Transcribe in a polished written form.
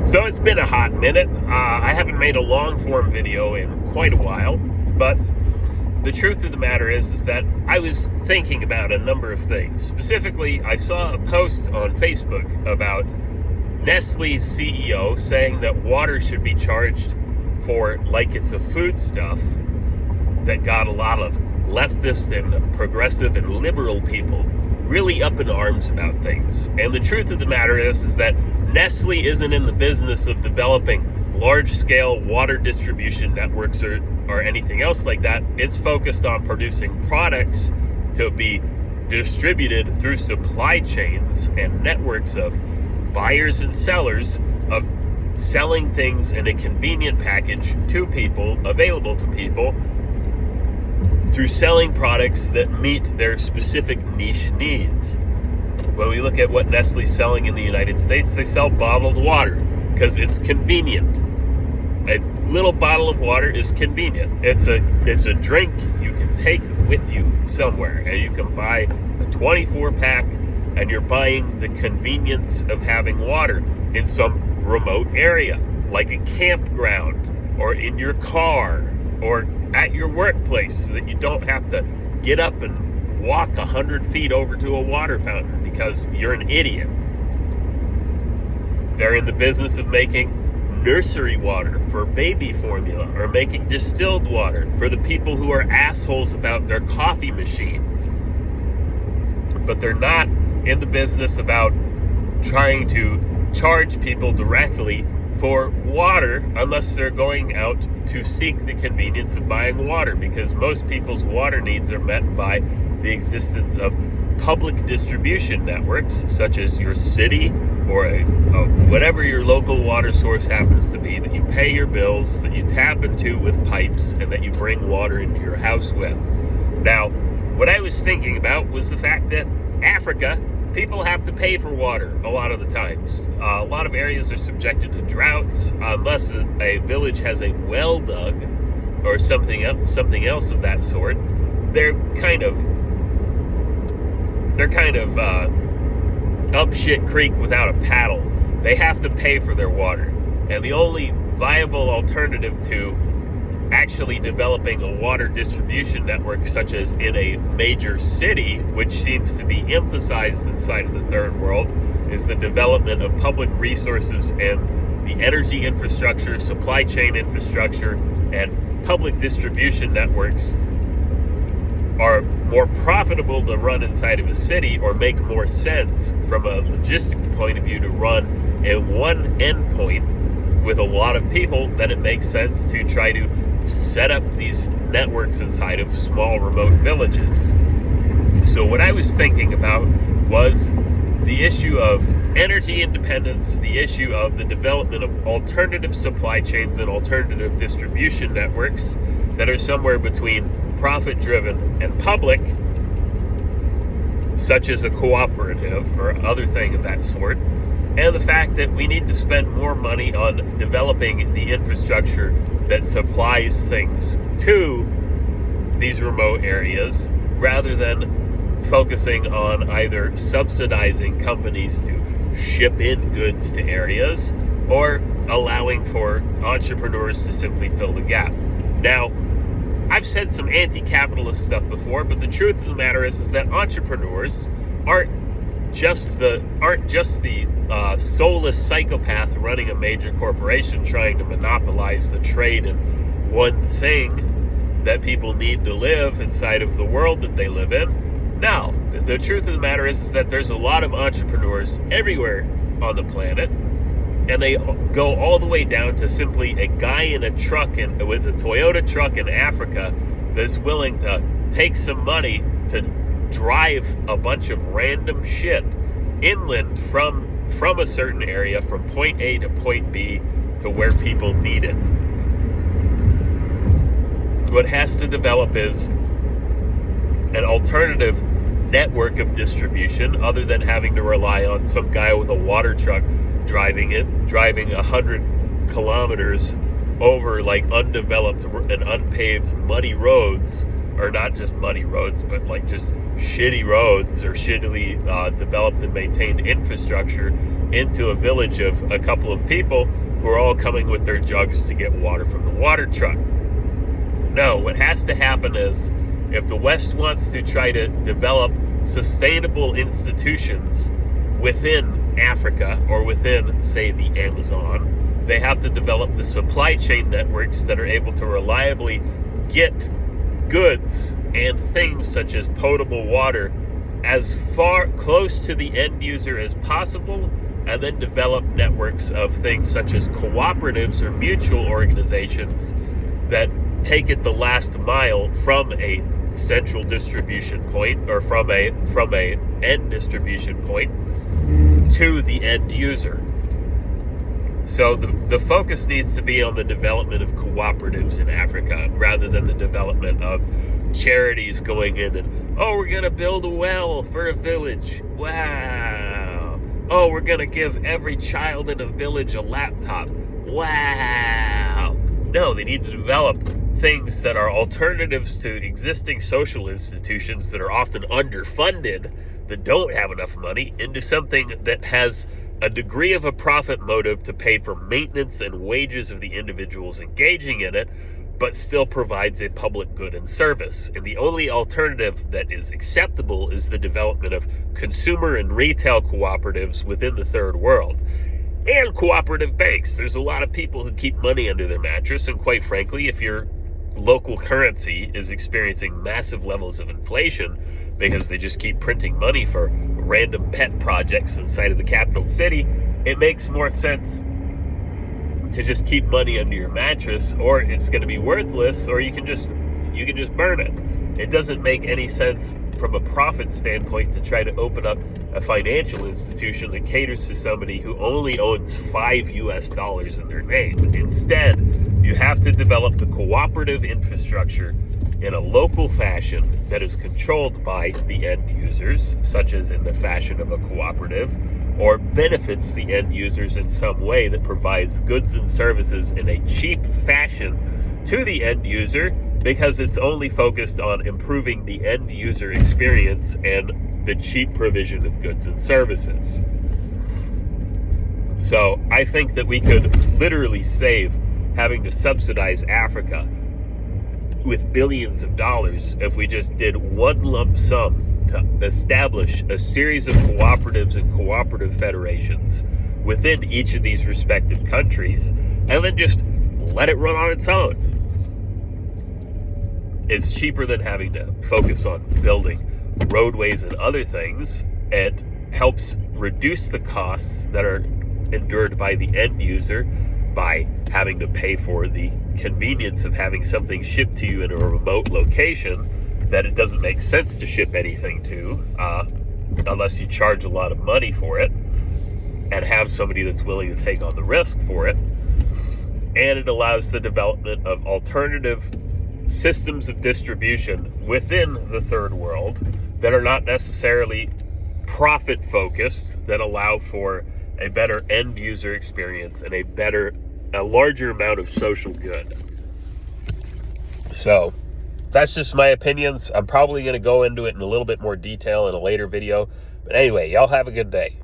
So it's been a hot minute. I haven't made a long form video in quite a while, but the truth of the matter is that I was thinking about a number of things. Specifically, I saw a post on Facebook about Nestle's CEO saying that water should be charged for like it's a foodstuff that got a lot of leftist and progressive and liberal people really up in arms about things. And the truth of the matter is that Nestle isn't in the business of developing large-scale water distribution networks or anything else like that. It's focused on producing products to be distributed through supply chains and networks of buyers and sellers, of selling things in a convenient package to people, available to people, through selling products that meet their specific niche needs. When we look at what Nestle's selling in the United States, they sell bottled water because it's convenient. A little bottle of water is convenient. It's a drink you can take with you somewhere, and you can buy a 24-pack, and you're buying the convenience of having water in some remote area, like a campground, or in your car, or at your workplace, so that you don't have to get up and walk 100 feet over to a water fountain because you're an idiot. They're in the business of making nursery water for baby formula, or making distilled water for the people who are assholes about their coffee machine. But they're not in the business about trying to charge people directly for water unless they're going out to seek the convenience of buying water, because most people's water needs are met by the existence of public distribution networks, such as your city or whatever your local water source happens to be, that you pay your bills, that you tap into with pipes, and that you bring water into your house with. Now, what I was thinking about was the fact that Africa, people have to pay for water a lot of the times. A lot of areas are subjected to droughts unless a village has a well dug or something else of that sort. They're kind of up shit creek without a paddle. They have to pay for their water, and the only viable alternative to actually developing a water distribution network, such as in a major city, which seems to be emphasized inside of the third world, is the development of public resources and the energy infrastructure, supply chain infrastructure, and public distribution networks are more profitable to run inside of a city, or make more sense from a logistical point of view to run at one endpoint with a lot of people, then it makes sense to try to set up these networks inside of small remote villages. So what I was thinking about was the issue of energy independence, the issue of the development of alternative supply chains and alternative distribution networks that are somewhere between profit-driven and public, such as a cooperative or other thing of that sort, and the fact that we need to spend more money on developing the infrastructure that supplies things to these remote areas, rather than focusing on either subsidizing companies to ship in goods to areas or allowing for entrepreneurs to simply fill the gap. Now, I've said some anti-capitalist stuff before, but the truth of the matter is that entrepreneurs aren't just the soulless psychopath running a major corporation trying to monopolize the trade in one thing that people need to live inside of the world that they live in. No, the truth of the matter is that there's a lot of entrepreneurs everywhere on the planet, and they go all the way down to simply a guy in a truck with a Toyota truck in Africa that's willing to take some money to drive a bunch of random shit inland from a certain area, from point A to point B, to where people need it. What has to develop is an alternative network of distribution, other than having to rely on some guy with a water truck driving 100 kilometers over like undeveloped and unpaved muddy roads, or not just muddy roads, but like just shitty roads or shittily developed and maintained infrastructure into a village of a couple of people who are all coming with their jugs to get water from the water truck. No, what has to happen is, if the West wants to try to develop sustainable institutions within Africa or within, say, the Amazon, they have to develop the supply chain networks that are able to reliably get goods and things such as potable water as far close to the end user as possible, and then develop networks of things such as cooperatives or mutual organizations that take it the last mile from a central distribution point, or from a end distribution point to the end user. So the focus needs to be on the development of cooperatives in Africa, rather than the development of charities going in and, oh, we're going to build a well for a village. Wow. Oh, we're going to give every child in a village a laptop. Wow. No, they need to develop things that are alternatives to existing social institutions that are often underfunded, that don't have enough money, into something that has a degree of a profit motive to pay for maintenance and wages of the individuals engaging in it, but still provides a public good and service. And the only alternative that is acceptable is the development of consumer and retail cooperatives within the third world. And cooperative banks. There's a lot of people who keep money under their mattress, and quite frankly, if your local currency is experiencing massive levels of inflation because they just keep printing money for random pet projects inside of the capital city, it makes more sense to just keep money under your mattress, or it's going to be worthless, or you can just burn it. It doesn't make any sense from a profit standpoint to try to open up a financial institution that caters to somebody who only owns $5 in their name. Instead, you have to develop the cooperative infrastructure in a local fashion that is controlled by the end users, such as in the fashion of a cooperative, or benefits the end users in some way that provides goods and services in a cheap fashion to the end user, because it's only focused on improving the end user experience and the cheap provision of goods and services. So I think that we could literally save having to subsidize Africa with billions of dollars if we just did one lump sum to establish a series of cooperatives and cooperative federations within each of these respective countries, and then just let it run on its own. It's cheaper than having to focus on building roadways and other things. It helps reduce the costs that are endured by the end user by having to pay for the convenience of having something shipped to you in a remote location that it doesn't make sense to ship anything to unless you charge a lot of money for it and have somebody that's willing to take on the risk for it. And it allows the development of alternative systems of distribution within the third world that are not necessarily profit focused, that allow for a better end user experience and a larger amount of social good. So that's just my opinions. I'm probably going to go into it in a little bit more detail in a later video. But anyway, y'all have a good day.